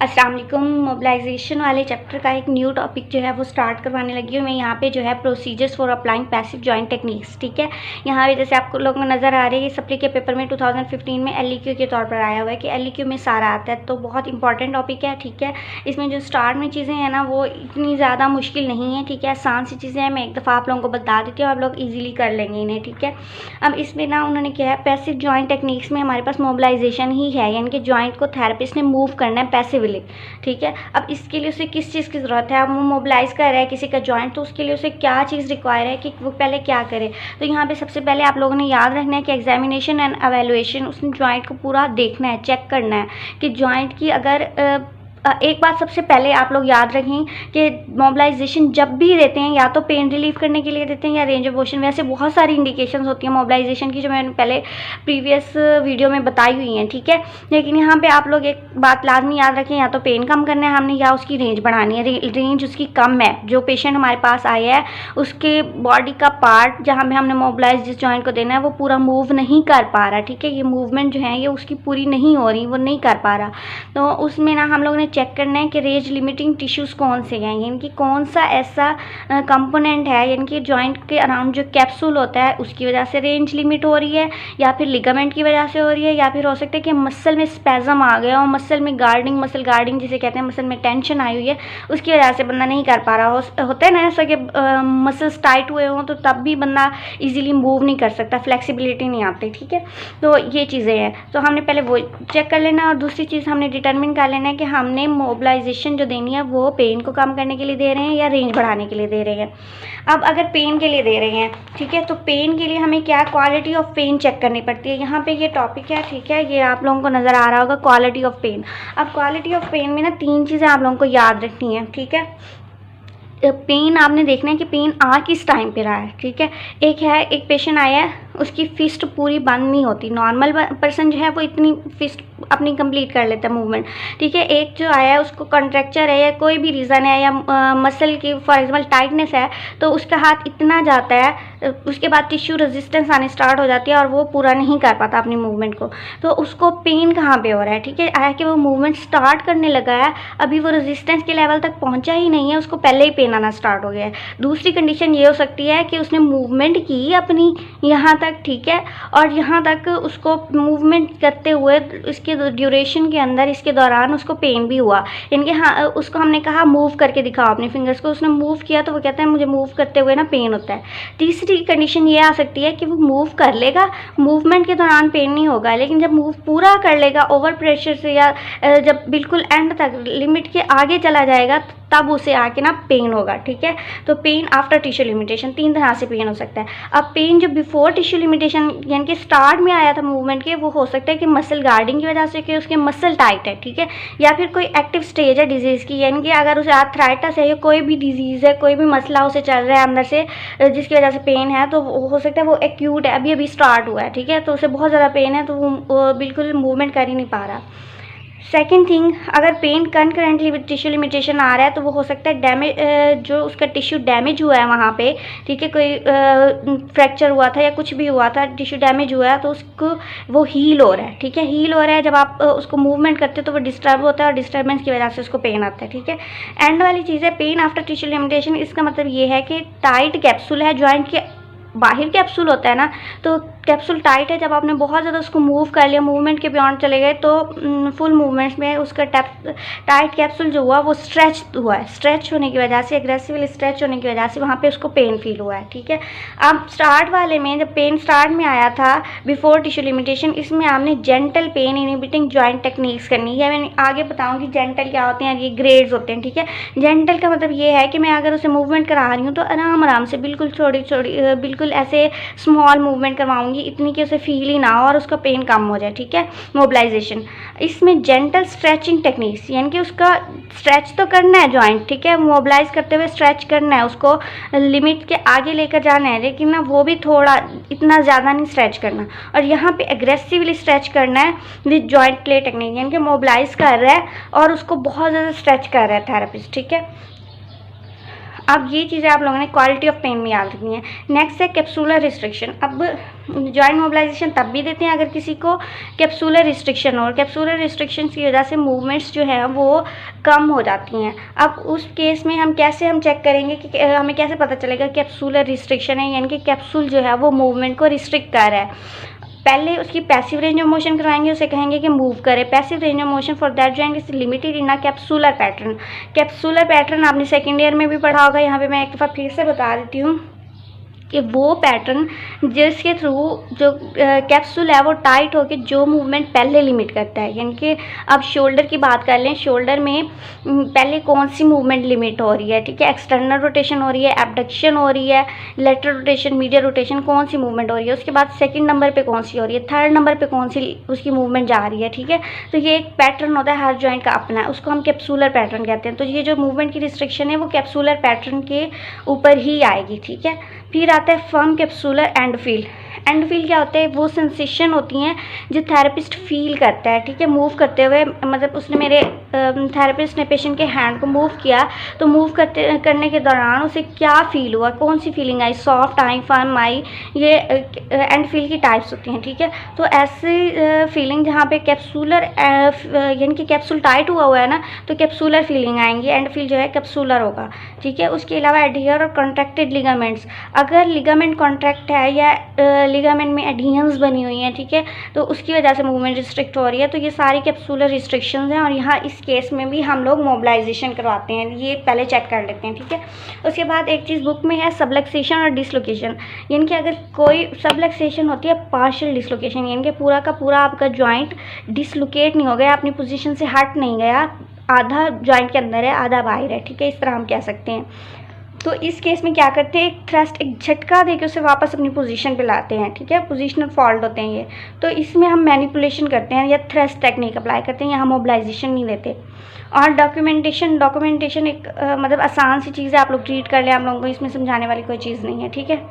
अस्सलाम वालेकुम। मोबिलाइजेशन वाले चैप्टर का एक न्यू टॉपिक जो है वो स्टार्ट करवाने लगी हूँ मैं यहाँ पे, जो है procedures for applying passive joint techniques. ठीक है, यहाँ पे जैसे आपको लोगों को नज़र आ रही है, सप्ली के पेपर में 2015 में एलईक्यू के तौर पर आया हुआ है कि एलईक्यू में सारा आता है, तो बहुत इंपॉर्टेंट टॉपिक है। ठीक है, इसमें जो स्टार्ट में चीज़ें हैं ना वो इतनी ज़्यादा मुश्किल नहीं है। ठीक है, आसान सी चीज़ें हैं, मैं एक दफ़ा आप लोगों को बता देती हूँ, आप लोग ईजिली कर लेंगे इन्हें। ठीक है, अब इसमें ना उन्होंने क्या है, पैसिव जॉइंट टेक्निक्स में हमारे पास मोबिलाइजेशन ही है, यानी कि जॉइंट को थेरेपिस्ट ने मूव करना है पैसिवली। ठीक है, अब इसके लिए उसे किस चीज़ की ज़रूरत है, अब वो मोबिलाइज़ कर रहा है किसी का जॉइंट, तो उसके लिए उसे क्या चीज़ रिक्वायर है कि वो पहले क्या करे। तो यहाँ पे सबसे पहले आप लोगों ने याद रखना है कि एग्जामिनेशन एंड एवेलुएशन, उसने जॉइंट को पूरा देखना है, चेक करना है कि जॉइंट की अगर एक बात सबसे पहले आप लोग याद रखें कि मोबिलाइजेशन जब भी देते हैं, या तो पेन रिलीफ करने के लिए देते हैं या रेंज ऑफ मोशन। वैसे बहुत सारी इंडिकेशंस होती हैं मोबिलाइजेशन की, जो मैंने पहले प्रीवियस वीडियो में बताई हुई हैं। ठीक है, लेकिन यहाँ पे आप लोग एक बात लाजमी याद रखें, या तो पेन कम करना है हमने, या उसकी रेंज बढ़ानी है। रेंज उसकी कम है, जो पेशेंट हमारे पास आया है उसके बॉडी का पार्ट जहाँ पे हमने मोबिलाइज जिस जॉइंट को देना है वो पूरा मूव नहीं कर पा रहा। ठीक है, ये मूवमेंट जो है ये उसकी पूरी नहीं हो रही, वो नहीं कर पा रहा। तो उसमें ना हम लोग ने चेक करना है कि रेंज लिमिटिंग टिश्यूज़ कौन से हैं, यानी कि कौन सा ऐसा कंपोनेंट है, यानी कि जॉइंट के अराउंड जो कैप्सूल होता है उसकी वजह से रेंज लिमिट हो रही है, या फिर लिगामेंट की वजह से हो रही है, या फिर हो सकता है कि मसल में स्पैज़म आ गया और मसल में गार्डिंग, मसल गार्डिंग जिसे कहते हैं, मसल में टेंशन आई हुई है, उसकी वजह से बंदा नहीं कर पा रहा होता है ना ऐसा कि मसल्स टाइट हुए हों तो तब भी बंदा ईजिली मूव नहीं कर सकता, फ्लेक्सिबिलिटी नहीं आती। ठीक है, तो ये चीज़ें हैं, तो हमने पहले वो चेक कर लेना, और दूसरी चीज़ हमने डिटरमिन कर लेना है कि हमने मोबिलाइजेशन जो देनी है वो पेन को कम करने के लिए दे रहे हैं या रेंज बढ़ाने के लिए दे रहे हैं। अब अगर पेन के लिए दे रहे हैं, ठीक है, तो पेन के लिए हमें क्या क्वालिटी ऑफ पेन चेक करनी पड़ती है। यहाँ पे ये टॉपिक है, ठीक है, ये आप लोगों को नज़र आ रहा होगा, क्वालिटी ऑफ पेन। अब क्वालिटी ऑफ पेन में ना 3 चीज़ें आप लोगों को याद रखनी है। ठीक है, पेन आपने देखना है कि पेन आ किस टाइम पे रहा है। ठीक है, एक पेशेंट आया है, उसकी फिस्ट पूरी बंद नहीं होती, नॉर्मल पर्सन जो है वो इतनी फिस्ट अपनी कंप्लीट कर लेता है मूवमेंट। ठीक है, एक जो आया है उसको कॉन्ट्रैक्चर है या कोई भी रीज़न है, या मसल की फॉर एग्जाम्पल टाइटनेस है, तो उसका हाथ इतना जाता है, उसके बाद टिश्यू रेजिस्टेंस आने स्टार्ट हो जाती है और वो पूरा नहीं कर पाता अपनी मूवमेंट को, तो उसको पेन कहाँ पे हो रहा है। ठीक है, आया कि वो मूवमेंट स्टार्ट करने लगा है, अभी वो रेजिस्टेंस के लेवल तक पहुँचा ही नहीं है, उसको पहले ही पेन आना स्टार्ट हो गया है। दूसरी कंडीशन ये हो सकती है कि उसने मूवमेंट की अपनी यहाँ तक, ठीक है, और यहाँ तक उसको मूवमेंट करते हुए इसके ड्यूरेशन के अंदर, इसके दौरान उसको पेन भी हुआ, यानी हाँ उसको हमने कहा मूव करके दिखाओ अपने फिंगर्स को, उसने मूव किया तो वो कहता है मुझे मूव करते हुए ना पेन होता है। तीसरी कंडीशन ये आ सकती है कि वो मूव कर लेगा, मूवमेंट के दौरान पेन नहीं होगा, लेकिन जब मूव पूरा कर लेगा ओवर प्रेशर से, या जब बिल्कुल एंड तक लिमिट के आगे चला जाएगा तब उसे आके ना पेन होगा। ठीक है, तो पेन आफ्टर टिश्यू लिमिटेशन, 3 तरह से पेन हो सकता है। अब पेन जो बिफोर टिश्यू लिमिटेशन यानी कि स्टार्ट में आया था मूवमेंट के, वो हो सकता है कि मसल गार्डिंग की वजह से कि उसके मसल टाइट है। ठीक है, या फिर कोई एक्टिव स्टेज है डिजीज़ की, यानी कि अगर उसे आर्थराइटिस है या कोई भी डिजीज़ है, कोई भी मसला उसे चल रहा है अंदर से जिसकी वजह से पेन है, तो हो सकता है वो एक्यूट है, अभी अभी स्टार्ट हुआ है। ठीक है, तो उसे बहुत ज़्यादा पेन है, तो वो बिल्कुल मूवमेंट कर ही नहीं पा रहा। सेकेंड थिंग, अगर pain concurrently with tissue limitation आ रहा है तो वो हो सकता है डैमेज, जो उसका टिश्यू डैमेज हुआ है वहाँ पे, ठीक है, कोई फ्रैक्चर हुआ था या कुछ भी हुआ था, टिश्यू डैमेज हुआ है, तो उसको वो हील हो रहा है। ठीक है, हील हो रहा है, जब आप उसको मूवमेंट करते हो तो वो डिस्टर्ब होता है और डिस्टर्बेंस की वजह से उसको पेन आता है। ठीक है, एंड वाली चीज़ है पेन आफ्टर टिश्यू लिमिटेशन, इसका मतलब ये है कि टाइट कैप्सूल है, जॉइंट के बाहर कैप्सूल होता है ना, तो कैप्सूल टाइट है, जब आपने बहुत ज़्यादा उसको मूव कर लिया, मूवमेंट के बियॉन्ड चले गए, तो फुल मूवमेंट्स में उसका टाइट कैप्सूल जो हुआ वो स्ट्रेच हुआ है, स्ट्रेच होने की वजह से, एग्रेसिवली स्ट्रेच होने की वजह से वहाँ पे उसको पेन फील हुआ है। ठीक है, अब स्टार्ट वाले में जब पेन स्टार्ट में आया था बिफोर टिश्यू लिमिटेशन, इसमें आपने gentle pain inhibiting joint techniques करनी है। मैं आगे बताऊँगी जेंटल क्या होते हैं, ये ग्रेड्स होते हैं। ठीक है, जेंटल का मतलब ये है कि मैं अगर उसे मूवमेंट करा रही हूँ तो आराम आराम से, बिल्कुल छोटी छोटी, बिल्कुल ऐसे स्मॉल मूवमेंट करवाऊँगी, इतनी कि उसे फील ही ना हो और उसका पेन कम हो जाए। ठीक है, मोबिलाइजेशन, इसमें जेंटल स्ट्रेचिंग टेक्निक्स, यानी कि उसका स्ट्रेच तो करना है जॉइंट, ठीक है, मोबिलाइज करते हुए स्ट्रेच करना है, उसको लिमिट के आगे लेकर जाना है, लेकिन ना वो भी थोड़ा, इतना ज़्यादा नहीं स्ट्रेच करना, और यहाँ पे एग्रेसिवली स्ट्रेच करना है विद जॉइंट प्ले टेक्निक, यानी कि मोबिलाइज कर रहा है और उसको बहुत ज़्यादा स्ट्रेच कर रहा है थेरेपिस्ट। ठीक है, अब ये चीज़ें आप लोगों ने क्वालिटी ऑफ पेन में याद रखनी है। नेक्स्ट है कैप्सूलर रिस्ट्रिक्शन। अब जॉइंट मोबिलाइजेशन तब भी देते हैं अगर किसी को कैप्सूलर रिस्ट्रिक्शन हो, और कैप्सूलर रिस्ट्रिक्शन की वजह से मूवमेंट्स जो है वो कम हो जाती हैं। अब उस केस में हम चेक करेंगे कि हमें कैसे पता चलेगा कैप्सूलर रिस्ट्रिक्शन है, यानी कि कैप्सूल जो है वो मूवमेंट को रिस्ट्रिक्ट कर रहा है। पहले उसकी पैसिव रेंज ऑफ मोशन करवाएंगे, उसे कहेंगे कि मूव करे। Passive range of motion for that joint is limited in a capsular pattern. Capsular pattern आपने सेकेंड ईयर में भी पढ़ा होगा, यहाँ पे मैं एक दफ़ा फिर से बता देती हूँ कि वो पैटर्न जिसके थ्रू जो कैप्सूल है वो टाइट होकर जो मूवमेंट पहले लिमिट करता है। यानी कि अब शोल्डर की बात कर लें, शोल्डर में पहले कौन सी मूवमेंट लिमिट हो रही है, ठीक है, एक्सटर्नल रोटेशन हो रही है, एबडक्शन हो रही है, लेटरल रोटेशन, मीडियल रोटेशन, कौन सी मूवमेंट हो रही है, उसके बाद सेकंड नंबर पे कौन सी हो रही है, थर्ड नंबर पे कौन सी उसकी मूवमेंट जा रही है, ठीक है। तो ये एक पैटर्न होता है, हर जॉइंट का अपना है, उसको हम कैप्सूलर पैटर्न कहते हैं। तो ये जो मूवमेंट की रिस्ट्रिक्शन है वो कैप्सूलर पैटर्न के ऊपर ही आएगी, ठीक है। फिर आता है firm capsular and feel. And feel क्या होता है, वो सेंसेशन होती हैं जो थेरेपिस्ट फील करता है, ठीक है, मूव करते हुए। मतलब उसने मेरे थेरेपिस्ट ने पेशेंट के हैंड को मूव किया, तो मूव करने के दौरान उसे क्या फील हुआ, कौन सी feeling I, soft I, firm I, ये एंड फील की टाइप्स होती हैं, ठीक है। तो ऐसी फीलिंग जहाँ पे कैप्सूलर यानी कि कैप्सूल टाइट हुआ है ना, तो कैप्सूलर फीलिंग आएंगी, एंड फील जो है कैप्सूलर होगा, ठीक है। उसके अलावा एडहियर और कॉन्ट्रैक्टेड लिगामेंट्स, अगर लिगामेंट कॉन्ट्रैक्ट है या लिगामेंट में एडहेरेंस बनी हुई है, ठीक है, तो उसकी वजह से मूवमेंट रिस्ट्रिक्ट हो रही है। तो ये सारी कैप्सूलर रिस्ट्रिक्शंस हैं, और यहाँ इस केस में भी हम लोग मोबिलाइजेशन करवाते हैं, ये पहले चेक कर लेते हैं, ठीक है। उसके बाद एक चीज़ बुक में है सबलक्सेशन और डिसलोकेशन। यानी कि अगर कोई सबलक्सेशन होती है पार्शियल डिसलोकेशन, यानी कि पूरा का पूरा आपका जॉइंट डिसलोकेट नहीं हो गया, अपनी पोजीशन से हट नहीं गया, आधा जॉइंट के अंदर है आधा बाहर है, ठीक है, इस तरह हम कह सकते हैं। तो इस केस में क्या करते हैं, एक थ्रस्ट, एक झटका देके उसे वापस अपनी पोजीशन पे लाते हैं, ठीक है, पोजीशनल फॉल्ट होते हैं ये। तो इसमें हम मैनिपुलेशन करते हैं या थ्रस्ट टेक्निक अप्लाई करते हैं, यहाँ मोबिलाइजेशन नहीं देते। और डॉक्यूमेंटेशन एक मतलब आसान सी चीज़ है, आप लोग ट्रीट कर लें, आप लोगों को इसमें समझाने वाली कोई चीज़ नहीं है, ठीक है।